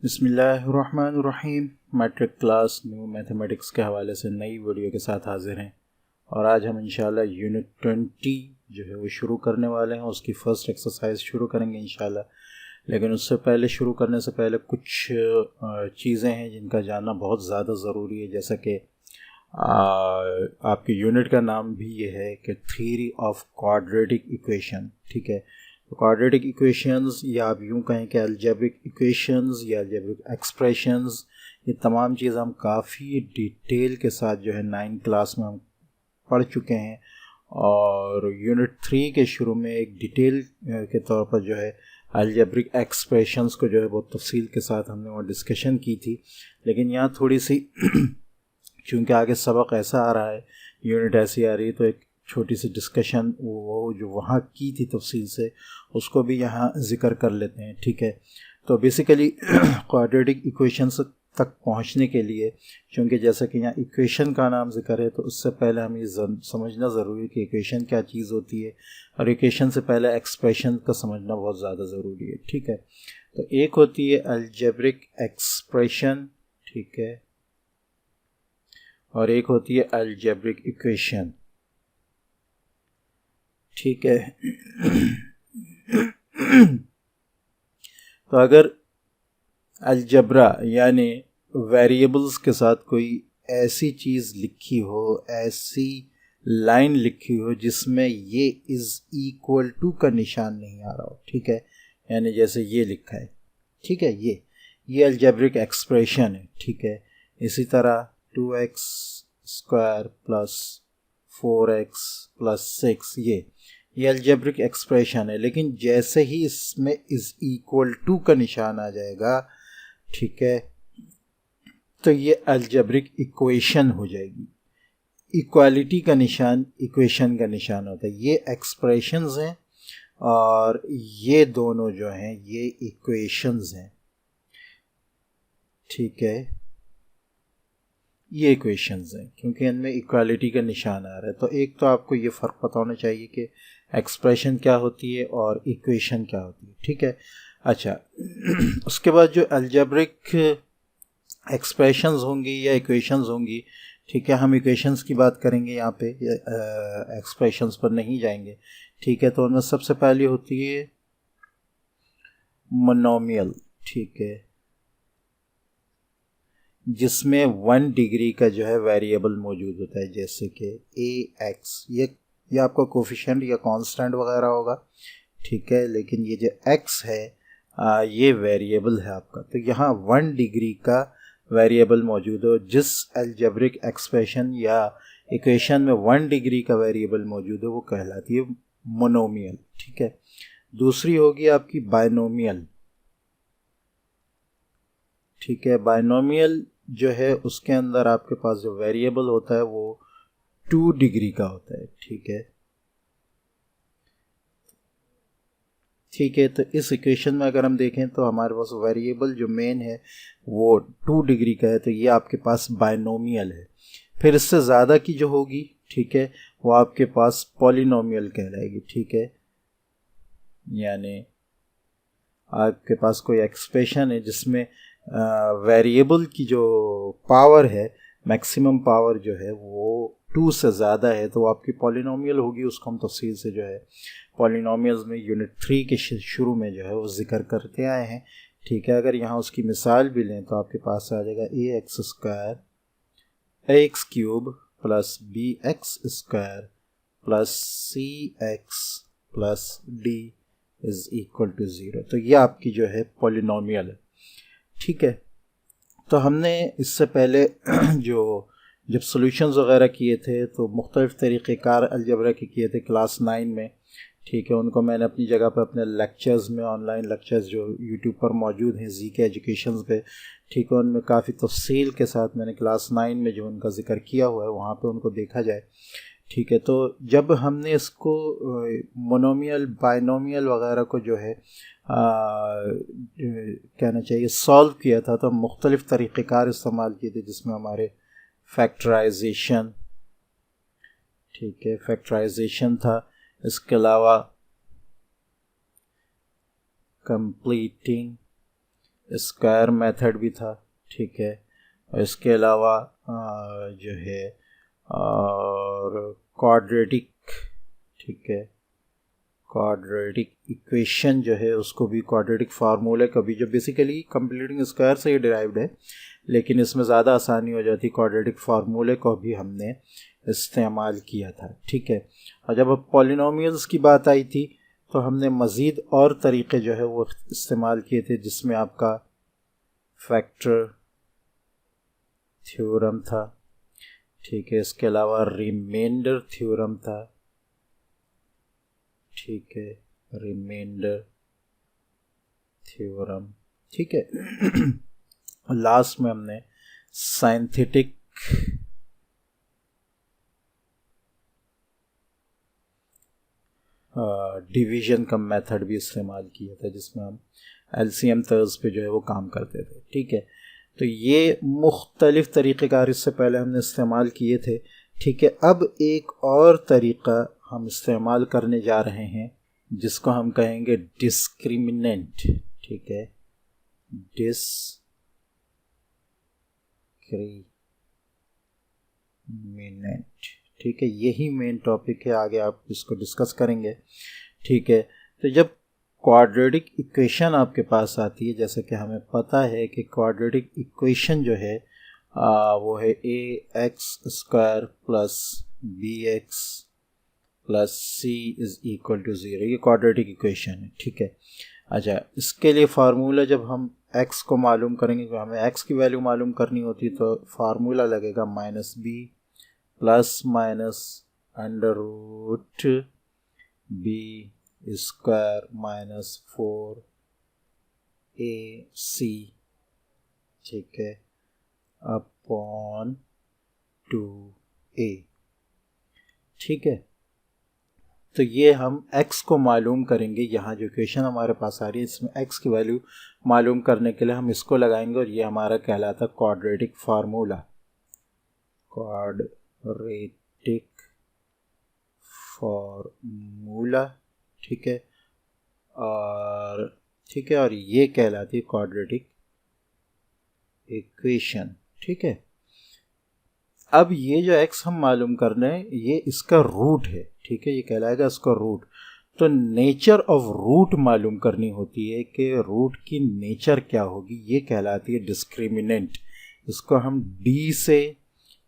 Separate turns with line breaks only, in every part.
बिस्मिल्लाहिर्रहमानिर्रहीम। Matric class new mathematics के हवाले से नई वीडियो के साथ हाजिर हैं और आज हम इंशाल्लाह यूनिट 20 जो है वो शुरू करने वाले हैं। उसकी फ़र्स्ट एक्सरसाइज शुरू करेंगे इंशाल्लाह। लेकिन उससे पहले शुरू करने से पहले कुछ चीज़ें हैं जिनका जानना बहुत ज़्यादा ज़रूरी है। जैसा कि आपके यूनिट का नाम भी ये है कि थ्योरी ऑफ क्वाड्रेटिक इक्वेशन। ठीक है, तो क्वाड्रेटिक इक्वेशंस या आप यूँ कहें कि अलजेब्रिक इक्वेशंस या अलजेब्रिक एक्सप्रेशंस, ये तमाम चीज़ हम काफ़ी डिटेल के साथ जो है 9 क्लास में हम पढ़ चुके हैं और यूनिट 3 के शुरू में एक डिटेल के तौर पर जो है अलजेब्रिक एक्सप्रेशंस को जो है बहुत तफसील के साथ हमने वहाँ डिस्कशन की थी। लेकिन यहाँ थोड़ी सी चूँकि आगे सबक ऐसा आ रहा है, यूनिट ऐसी आ रही है, तो एक छोटी सी डिस्कशन वो जो वहाँ की थी तफसील से उसको भी यहाँ ज़िक्र कर लेते हैं। ठीक है, तो बेसिकली क्वाड्रेटिक इक्वेशंस तक पहुँचने के लिए, क्योंकि जैसा कि यहाँ इक्वेशन का नाम ज़िक्र है, तो उससे पहले हमें ये समझना ज़रूरी है कि इक्वेशन क्या चीज़ होती है और इक्वेशन से पहले एक्सप्रेशन का समझना बहुत ज़्यादा ज़रूरी है। ठीक है, तो एक होती है अलजेब्रिक एक्सप्रेशन, ठीक है, और एक होती है अलजेब्रिक इक्वेशन। ठीक है तो अगर अलजब्रा यानी वेरिएबल्स के साथ कोई ऐसी चीज़ लिखी हो, ऐसी लाइन लिखी हो जिसमें ये इज़ इक्वल टू का निशान नहीं आ रहा हो, ठीक है, यानी जैसे ये लिखा है, ठीक है, ये अलजेब्रिक एक्सप्रेशन है। ठीक है, इसी तरह 2x square plus 4x plus 6 ये अलजेब्रिक एक्सप्रेशन है। लेकिन जैसे ही इसमें इज इक्वल टू का निशान आ जाएगा, ठीक है, तो ये अलजेब्रिक इक्वेशन हो जाएगी। इक्वालिटी का निशान इक्वेशन का निशान होता है। ये एक्सप्रेशंस हैं और ये दोनों जो हैं ये इक्वेशंस हैं। ठीक है, ये इक्वेशंस हैं क्योंकि इनमें इक्वालिटी का निशान आ रहा है। तो एक तो आपको ये फ़र्क पता होना चाहिए कि एक्सप्रेशन क्या होती है और इक्वेशन क्या होती है। ठीक है, अच्छा उसके बाद जो अलजेब्रिक एक्सप्रेशंस होंगी या इक्वेशंस होंगी, ठीक है, हम इक्वेशंस की बात करेंगे यहाँ पे, एक्सप्रेशंस पर नहीं जाएंगे। ठीक है, तो उनमें सबसे पहली होती है मोनोमियल, ठीक है, जिसमें 1 डिग्री का जो है वेरिएबल मौजूद होता है, जैसे कि ax, ये आपका कोफिशिएंट या कांस्टेंट वगैरह होगा। ठीक है, लेकिन ये जो x है ये वेरिएबल है आपका। तो यहाँ 1 डिग्री का वेरिएबल मौजूद हो, जिस अलजेब्रिक एक्सप्रेशन या इक्वेशन में 1 डिग्री का वेरिएबल मौजूद हो, वो कहलाती है मोनोमियल। ठीक है, दूसरी होगी आपकी बायनोमियल। ठीक है, बायनोमियल जो है उसके अंदर आपके पास जो वेरिएबल होता है वो 2 डिग्री का होता है। ठीक है, ठीक है, तो इस इक्वेशन में अगर हम देखें तो हमारे पास वेरिएबल जो मेन है वो 2 डिग्री का है, तो ये आपके पास बायनोमियल है। फिर इससे ज़्यादा की जो होगी, ठीक है, वो आपके पास पॉलिनोमियल कहलाएगी। ठीक है, यानी आपके पास कोई एक्सप्रेशन है जिसमें वेरिएबल की जो पावर है, मैक्सिमम पावर जो है वो 2 से ज़्यादा है, तो आपकी पॉलिनोमियल होगी। उसको हम तफसील से जो है पॉलिनोमियल्स में यूनिट 3 के शुरू में जो है वो जिक्र करते आए हैं। ठीक है, अगर यहाँ उसकी मिसाल भी लें तो आपके पास आ जाएगा ax square ax cube plus bx square plus cx plus d is equal to 0। तो ये आपकी जो है पॉलिनोमियल है। ठीक है, तो हमने इससे पहले जब सॉल्यूशंस वगैरह किए थे तो मुख्तलिफ़ तरीक़ेकार अलजबरा के किए थे क्लास 9 में। ठीक है, उनको मैंने अपनी जगह पर अपने लेक्चर्स में, ऑनलाइन लेक्चर्स जो यूट्यूब पर मौजूद हैं जी के एजुकेशन पे, ठीक है, उनमें काफ़ी तफसील के साथ मैंने क्लास 9 में जो उनका ज़िक्र किया हुआ है वहाँ पे उनको देखा जाए। ठीक है, तो जब हमने इसको मोनोमियल बायनोमियल वगैरह को जो है कहना चाहिए सॉल्व किया था, तो हम मुख्तलिफ़ तरीक़ेकार इस्तेमाल किए थे, जिसमें हमारे फैक्टराइजेशन, ठीक है, फैक्टराइजेशन था, इसके अलावा कंप्लीटिंग स्क्वायर मेथड भी था, ठीक है। और इसके अलावा जो है और क्वाड्रेटिक, ठीक है, क्वाड्रेटिक इक्वेशन जो है उसको भी, क्वाड्रेटिक फार्मूले का भी, जो बेसिकली कंप्लीटिंग स्क्वायर से ही डिराइव्ड है, लेकिन इसमें ज़्यादा आसानी हो जाती, क्वाड्रेटिक फार्मूले को भी हमने इस्तेमाल किया था, ठीक है। और जब अब पॉलिनोमियल्स की बात आई थी तो हमने मज़ीद और तरीक़े जो है वो इस्तेमाल किए थे, जिसमें आपका फैक्टर थ्योरम था, ठीक है। इसके अलावा रिमाइंडर थ्योरम था, ठीक है, रिमाइंडर थ्योरम, ठीक है। लास्ट में हमने साइंथिटिक डिवीजन का मेथड भी इस्तेमाल किया था, जिसमें हम एलसीएम तर्ज पे जो है वो काम करते थे, ठीक है। तो ये मुख्तलिफ तरीक़ेकार इससे पहले हमने इस्तेमाल किए थे, ठीक है। अब एक और तरीक़ा हम इस्तेमाल करने जा रहे हैं जिसको हम कहेंगे डिस्क्रिमिनेंट, ठीक है, डिस्क्रिमिनेंट, ठीक है। यही मेन टॉपिक है, आगे आप इसको डिस्कस करेंगे, ठीक है। तो जब क्वाड्रेटिक इक्वेशन आपके पास आती है, जैसे कि हमें पता है कि क्वाड्रेटिक इक्वेशन जो है वो है ax² plus bx plus c is equal to 0, ये क्वाड्रेटिक इक्वेशन है, ठीक है। अच्छा, इसके लिए फार्मूला जब हम x को मालूम करेंगे, तो हमें x की वैल्यू मालूम करनी होती, तो फार्मूला लगेगा -b plus minus √b² minus 4ac, ठीक है, अपॉन 2a, ठीक है। तो ये हम x को मालूम करेंगे, यहाँ जो इक्वेशन हमारे पास आ रही है इसमें x की वैल्यू मालूम करने के लिए हम इसको लगाएंगे, और ये हमारा कहलाता क्वाड्रेटिक फार्मूला, क्वाड्रेटिक फार्मूला, ठीक है। और ठीक है, और ये कहलाती है क्वाड्रेटिक इक्वेशन, ठीक है। अब ये जो x हम मालूम कर रहे हैं ये इसका रूट है, ठीक है, ये कहलाएगा इसका रूट। तो नेचर ऑफ रूट मालूम करनी होती है कि रूट की नेचर क्या होगी, ये कहलाती है डिस्क्रिमिनेंट। इसको हम d से,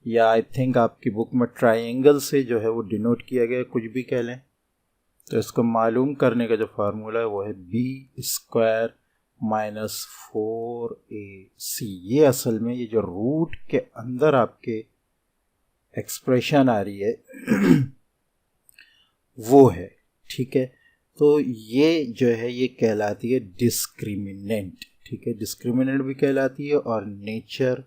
या आई थिंक आपकी बुक में ट्राइंगल से जो है वो डिनोट किया गया, कुछ भी कह लें। तो इसको मालूम करने का जो फार्मूला है वो है b² माइनस 4ac। ये असल में ये जो रूट के अंदर आपके एक्सप्रेशन आ रही है वो है, ठीक है। तो ये जो है ये कहलाती है डिस्क्रिमिनेंट, ठीक है, डिस्क्रिमिनेंट भी कहलाती है, और नेचर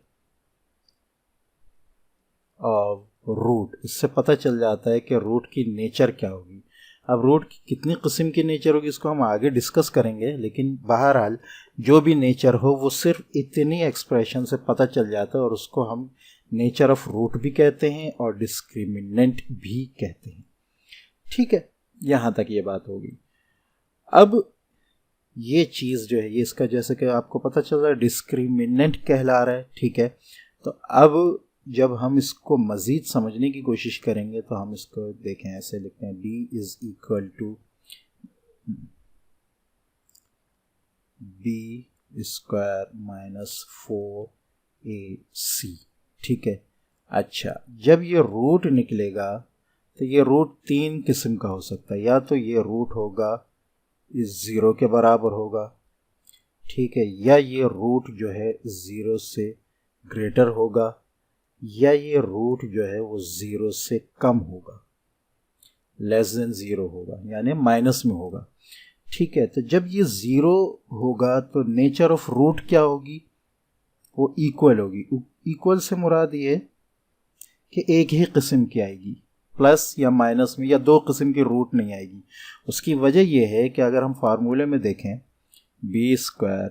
ऑफ रूट, इससे पता चल जाता है कि रूट की नेचर क्या होगी। अब रूट की कितनी किस्म की नेचर होगी इसको हम आगे डिस्कस करेंगे, लेकिन बहरहाल जो भी नेचर हो वो सिर्फ इतनी एक्सप्रेशन से पता चल जाता है, और उसको हम नेचर ऑफ रूट भी कहते हैं और डिस्क्रिमिनेंट भी कहते हैं, ठीक है। यहाँ तक ये बात होगी। अब ये चीज़ जो है ये इसका, जैसे कि आपको पता चल रहा है, डिस्क्रिमिनेंट कहला रहा है, ठीक है। तो अब जब हम इसको मज़ीद समझने की कोशिश करेंगे तो हम इसको देखें, ऐसे लिखते हैं d is equal to b² minus 4ac, ठीक है। अच्छा, जब ये रूट निकलेगा तो ये रूट 3 किस्म का हो सकता है, या तो ये रूट होगा इस 0 के बराबर होगा, ठीक है, या ये रूट जो है 0 से ग्रेटर होगा, या ये रूट जो है वो 0 से कम होगा, लेस देन 0 होगा, यानी माइनस में होगा, ठीक है। तो जब ये 0 होगा तो नेचर ऑफ रूट क्या होगी, वो इक्वल होगी। इक्वल से मुराद ये कि एक ही किस्म की आएगी, प्लस या माइनस में, या 2 किस्म की रूट नहीं आएगी। उसकी वजह यह है कि अगर हम फार्मूले में देखें b²,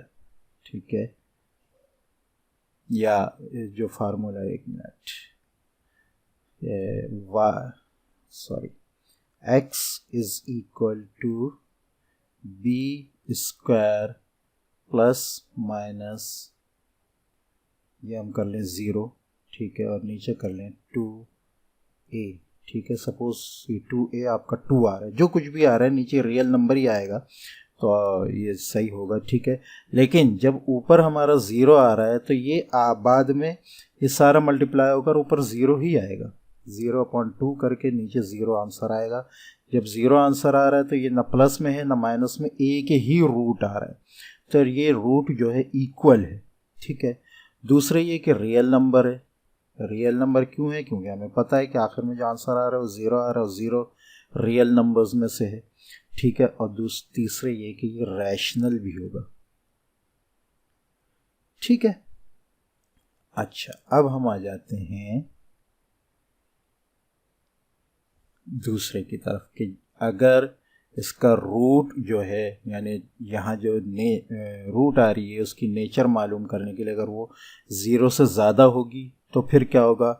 ठीक है, या जो फार्मूला, एक minute, x is equal to b² plus minus ये हम कर लें 0, ठीक है, और नीचे कर लें 2a, ठीक है। सपोज ये 2a आपका 2 आ रहा है, जो कुछ भी आ रहा है नीचे रियल नंबर ही आएगा, तो ये सही होगा, ठीक है। लेकिन जब ऊपर हमारा 0 आ रहा है तो ये बाद में ये सारा मल्टीप्लाई होकर ऊपर 0 ही आएगा, 0/2 करके नीचे 0 आंसर आएगा। जब 0 आंसर आ रहा है तो ये ना प्लस में है ना माइनस में, ए के ही रूट आ रहा है, तो ये रूट जो है इक्वल है, ठीक है। दूसरे ये कि रियल नंबर है। रियल नंबर क्यों है? क्योंकि हमें पता है कि आखिर में जो आंसर आ रहा है वो 0 आ रहा है, और 0 रियल नंबर्स में से है, ठीक है। और तीसरे ये कि ये रैशनल भी होगा, ठीक है। अच्छा, अब हम आ जाते हैं दूसरे की तरफ कि अगर इसका रूट जो है, यानी यहाँ जो रूट आ रही है उसकी नेचर मालूम करने के लिए अगर वो 0 से ज़्यादा होगी तो फिर क्या होगा?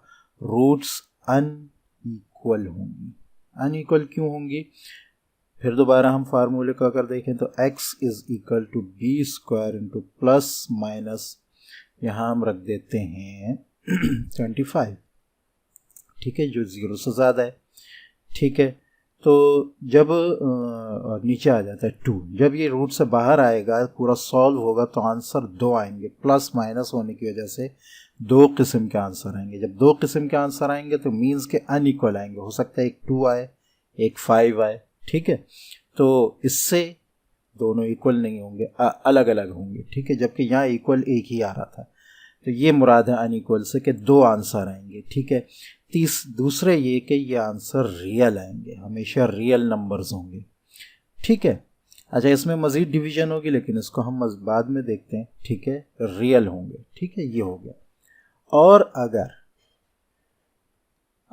रूट्स अनइक्वल होंगी। अनइक्वल क्यों होंगी? फिर दोबारा हम फार्मूले का अगर देखें तो x is equal to B square into plus minus, यहाँ हम रख देते हैं 25, ठीक है, जो 0 से ज़्यादा है, ठीक है। तो जब नीचे आ जाता है 2, जब ये रूट से बाहर आएगा पूरा सॉल्व होगा तो आंसर 2 आएंगे, प्लस माइनस होने की वजह से 2 किस्म के आंसर आएंगे। जब 2 किस्म के आंसर आएंगे तो मीन्स के अनइक्वल आएंगे, हो सकता है एक 2 आए एक 5 आए, ठीक है। तो इससे दोनों इक्वल नहीं होंगे, अलग अलग होंगे, ठीक है, जबकि यहाँ इक्वल एक ही आ रहा था। तो ये मुराद है अनइक्वल से कि 2 आंसर आएंगे, ठीक है। दूसरे ये कि ये आंसर रियल आएंगे, हमेशा रियल नंबर्स होंगे, ठीक है। अच्छा, इसमें मज़ीद डिवीजन होगी लेकिन इसको हम बाद में देखते हैं, ठीक है। रियल होंगे, ठीक है, ये हो गया। और अगर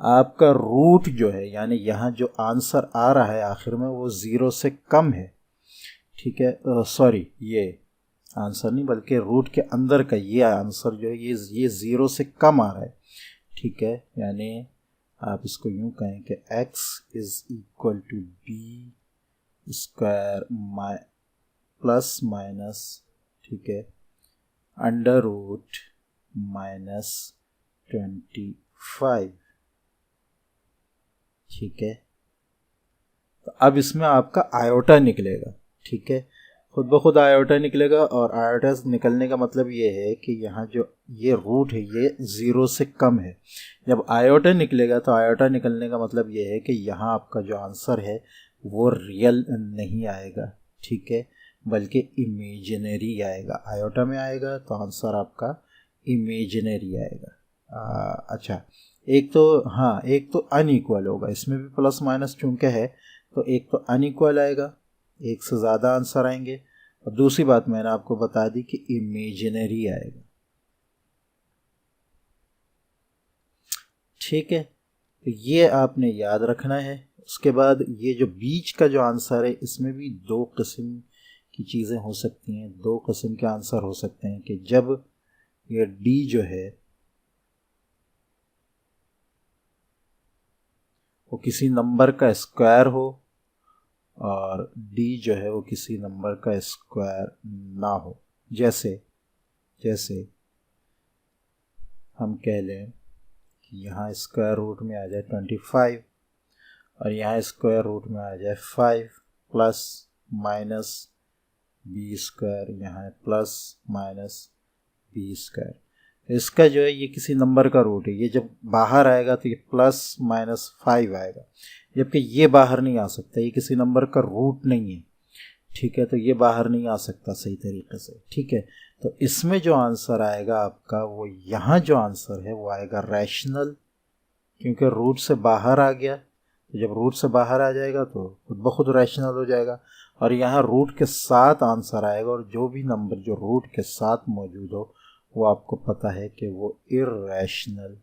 आपका रूट जो है, यानी यहाँ जो आंसर आ रहा है आखिर में वो 0 से कम है, ठीक है, सॉरी, ये आंसर नहीं बल्कि रूट के अंदर का ये आंसर जो है ये 0 से कम आ रहा है, ठीक है। यानी आप इसको यूं कहें कि x is equal to B square plus minus, ठीक है, अंडर रूट माइनस 25, ठीक है। तो अब इसमें आपका आयोटा निकलेगा, ठीक है, खुद ब खुद आयोटा निकलेगा। और आयोटा निकलने का मतलब ये है कि यहाँ जो ये रूट है ये 0 से कम है। जब आयोटा निकलेगा तो आयोटा निकलने का मतलब ये है कि यहाँ आपका जो आंसर है वो रियल नहीं आएगा, ठीक है, बल्कि इमेजिनरी आएगा। आयोटा में आएगा तो आंसर आपका इमेजिनरी आएगा। अच्छा, एक तो अनइक्वल होगा, इसमें भी प्लस माइनस चूंकि है तो एक तो अनइक्वल आएगा, एक से ज़्यादा आंसर आएंगे, और दूसरी बात मैंने आपको बता दी कि इमेजिनरी आएगा, ठीक है। तो ये आपने याद रखना है। उसके बाद ये जो बीच का जो आंसर है इसमें भी 2 किस्म की चीज़ें हो सकती हैं, 2 किस्म के आंसर हो सकते हैं कि जब ये डी जो है वो किसी नंबर का स्क्वायर हो और d जो है वो किसी नंबर का स्क्वायर ना हो। जैसे हम कह लें कि यहाँ स्क्वायर रूट में आ जाए 25 और यहाँ स्क्वायर रूट में आ जाए 5 प्लस माइनस बी स्क्वायर, यहाँ प्लस माइनस बी स्क्वायर। इसका जो है ये किसी नंबर का रूट है, ये जब बाहर आएगा तो ये प्लस माइनस 5 आएगा, जबकि ये बाहर नहीं आ सकता, ये किसी नंबर का रूट नहीं है, ठीक है। तो ये बाहर नहीं आ सकता सही तरीके से, ठीक है। तो इसमें जो आंसर आएगा आपका वो यहाँ जो आंसर है वो आएगा रैशनल, क्योंकि रूट से बाहर आ गया। तो जब रूट से बाहर आ जाएगा तो खुद ब खुद रैशनल हो जाएगा, और यहाँ रूट के साथ आंसर आएगा, और जो भी नंबर जो रूट के साथ मौजूद हो वो आपको पता है कि वो इर्रेशनल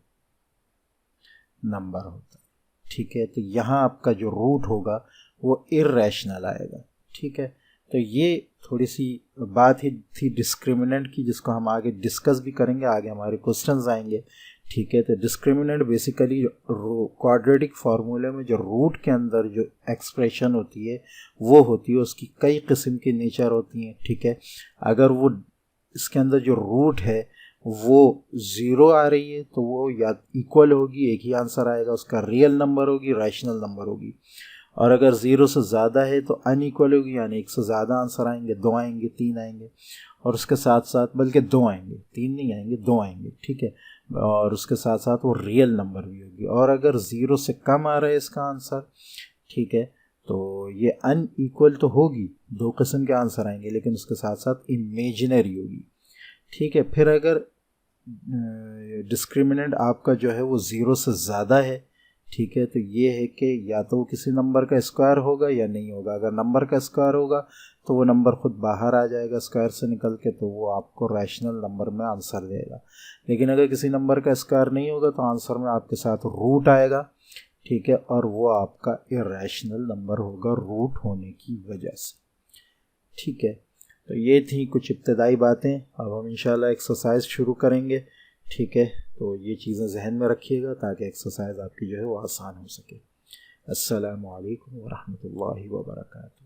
नंबर होता है, ठीक है। तो यहाँ आपका जो रूट होगा वो इर्रेशनल आएगा, ठीक है। तो ये थोड़ी सी बात ही थी डिस्क्रिमिनेंट की, जिसको हम आगे डिस्कस भी करेंगे, आगे हमारे क्वेश्चंस आएंगे, ठीक है। तो डिस्क्रिमिनेंट बेसिकली क्वाड्रेटिक फार्मूले में जो रूट के अंदर जो एक्सप्रेशन होती है वो होती है, उसकी कई किस्म की नेचर होती हैं, ठीक है। अगर वो इसके अंदर जो रूट है वो 0 आ रही है तो वो या इक्वल होगी, एक ही आंसर आएगा, उसका रियल नंबर होगी, रैशनल नंबर होगी। और अगर 0 से ज़्यादा है तो अनइक्वल होगी, यानी एक से ज़्यादा आंसर आएंगे, 2 आएंगे, 3 आएंगे, और उसके साथ साथ बल्कि 2 आएंगे, 3 नहीं आएंगे, 2 आएंगे, ठीक है। और उसके साथ साथ वो रियल नंबर भी होगी। और अगर 0 से कम आ रहा है इसका आंसर, ठीक है, तो ये अनइक्वल तो होगी, 2 किस्म के आंसर आएंगे, लेकिन उसके साथ साथ इमेजिनरी होगी, ठीक है। फिर अगर डिस्क्रिमिनेंट आपका जो है वो 0 से ज़्यादा है, ठीक है, तो ये है कि या तो वो किसी नंबर का स्क्वायर होगा या नहीं होगा। अगर नंबर का स्क्वायर होगा तो वो नंबर खुद बाहर आ जाएगा स्क्वायर से निकल के, तो वो आपको रैशनल नंबर में आंसर देगा। लेकिन अगर किसी नंबर का स्क्वायर नहीं होगा तो आंसर में आपके साथ रूट आएगा, ठीक है, और वो आपका इरैशनल नंबर होगा रूट होने की वजह से, ठीक है। तो ये थी कुछ इब्तदाई बातें। अब हम इंशाल्लाह एक्सरसाइज शुरू करेंगे, ठीक है। तो ये चीज़ें जहन में रखिएगा ताकि एक्सरसाइज आपकी जो है वो आसान हो सके। अस्सलामु अलैकुम व रहमतुल्लाहि व बरकातुहू।